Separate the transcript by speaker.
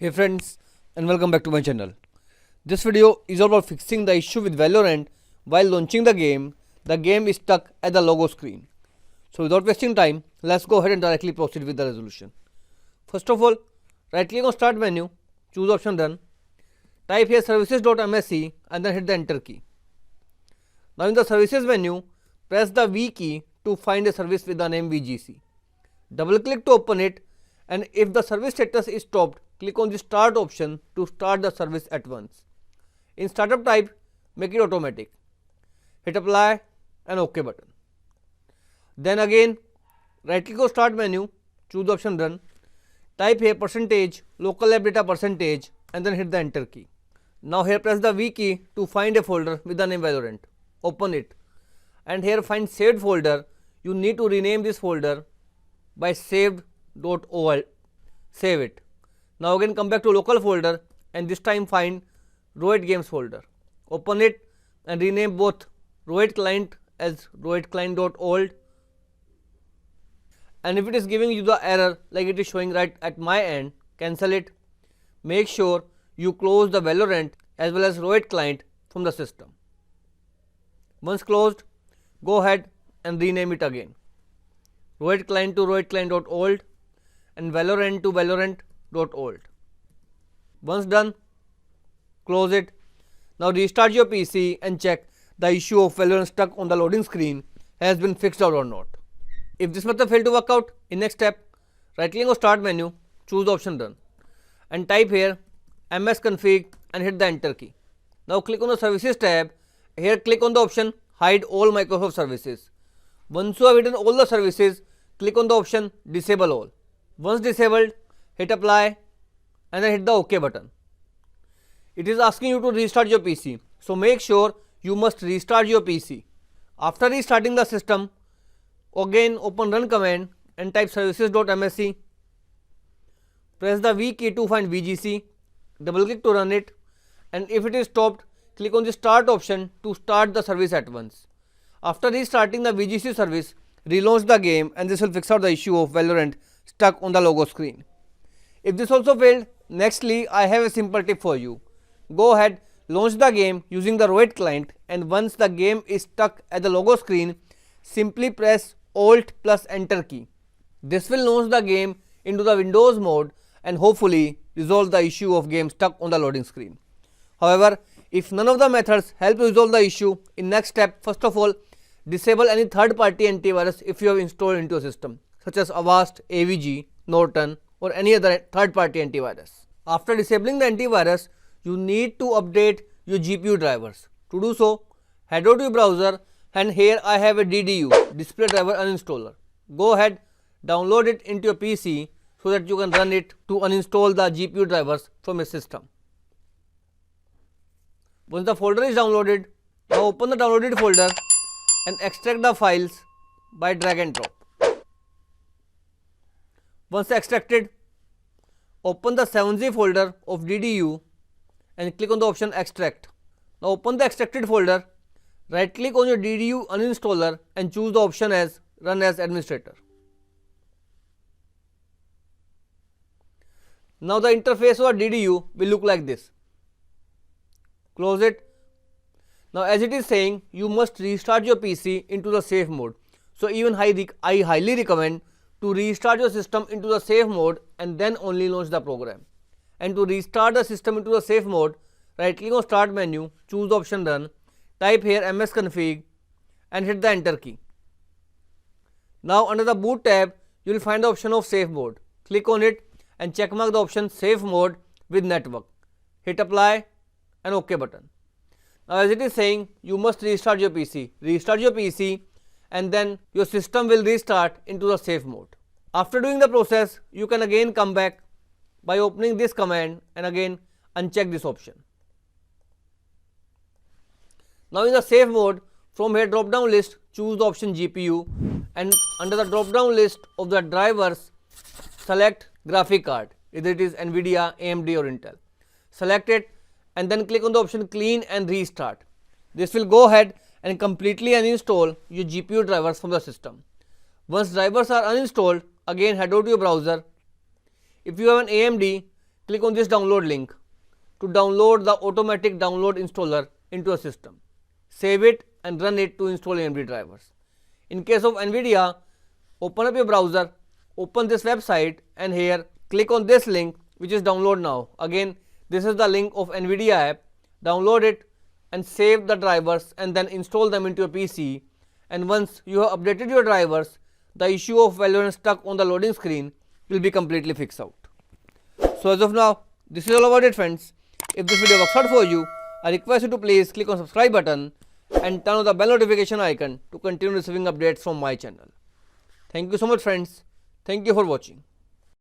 Speaker 1: Hey friends, and welcome back to my channel. This video is all about fixing the issue with Valorant while launching the game. The game is stuck at the logo screen. So without wasting time, let's go ahead and directly proceed with the resolution. First of all, right click on start menu, choose option run, type here services.msc and then hit the enter key. Now in the services menu, press the V key to find a service with the name VGC. Double click to open it, and if the service status is stopped, click on the start option to start the service at once. In startup type, make it automatic. Hit apply and OK button. Then again, right click on start menu, choose the option run, type here percentage local app data percentage and then hit the enter key. Now here press the V key to find a folder with the name Valorant. Open it and here find saved folder. You need to rename this folder by saved.ol. Save it. Now again come back to local folder and this time find Roid games folder. Open it and rename both Roid client as roidclient.old. And if it is giving you the error like it is showing right at my end, cancel it. Make sure you close the Valorant as well as Roid client from the system. Once closed, go ahead and rename it again. Roid client to roidclient.old and Valorant to valorant.old. Once done, close it. Now restart your PC and check the issue of Valorant stuck on the loading screen has been fixed out or not. If this method failed to work out, in next step, right click on start menu, choose the option run and type here msconfig and hit the enter key. Now click on the services tab. Here click on the option hide all Microsoft services. Once you have hidden all the services, click on the option disable all. Once disabled, hit apply and then hit the OK button. It is asking you to restart your PC. So make sure you must restart your PC. After restarting the system, again open run command and type services.msc. Press the V key to find VGC. Double click to run it, and if it is stopped, click on the start option to start the service at once. After restarting the VGC service, relaunch the game and this will fix out the issue of Valorant stuck on the logo screen. If this also failed, nextly I have a simple tip for you. Go ahead, launch the game using the Roid client, and once the game is stuck at the logo screen, simply press Alt plus enter key. This will launch the game into the Windows mode and hopefully resolve the issue of game stuck on the loading screen. However, if none of the methods help resolve the issue, in next step, first of all, disable any third-party antivirus if you have installed into your system, such as Avast, AVG, Norton or any other third-party antivirus. After disabling the antivirus, you need to update your GPU drivers. To do so, head over to your browser and here I have a DDU, display driver uninstaller. Go ahead, download it into your PC so that you can run it to uninstall the GPU drivers from your system. Once the folder is downloaded, now open the downloaded folder and extract the files by drag and drop. Once extracted, open the 7z folder of DDU and click on the option extract. Now open the extracted folder, right click on your DDU uninstaller and choose the option as run as administrator. Now the interface of the DDU will look like this. Close it. Now as it is saying, you must restart your PC into the safe mode. So even I highly recommend to restart your system into the safe mode and then only launch the program. And to restart the system into the safe mode, right click on start menu, choose the option run, type here msconfig and hit the enter key. Now under the boot tab, you will find the option of safe mode. Click on it and check mark the option safe mode with network. Hit apply and OK button. Now as it is saying, you must restart your PC. Restart your PC and then your system will restart into the safe mode. After doing the process, you can again come back by opening this command and again uncheck this option. Now in the safe mode, from here drop down list, choose the option GPU and under the drop down list of the drivers, select graphic card, either it is NVIDIA, AMD or Intel. Select it and then click on the option clean and restart. This will go ahead and completely uninstall your GPU drivers from the system. Once drivers are uninstalled, again head over to your browser. If you have an AMD, click on this download link to download the automatic download installer into a system. Save it and run it to install AMD drivers. In case of NVIDIA, open up your browser, open this website, and here click on this link which is download now. Again, this is the link of NVIDIA app. Download it and save the drivers and then install them into your PC. And once you have updated your drivers, the issue of Valorant stuck on the loading screen will be completely fixed out. So as of now, this is all about it, friends. If this video works out for you, I request you to please click on subscribe button and turn on the bell notification icon to continue receiving updates from my channel. Thank you so much, friends. Thank you for watching.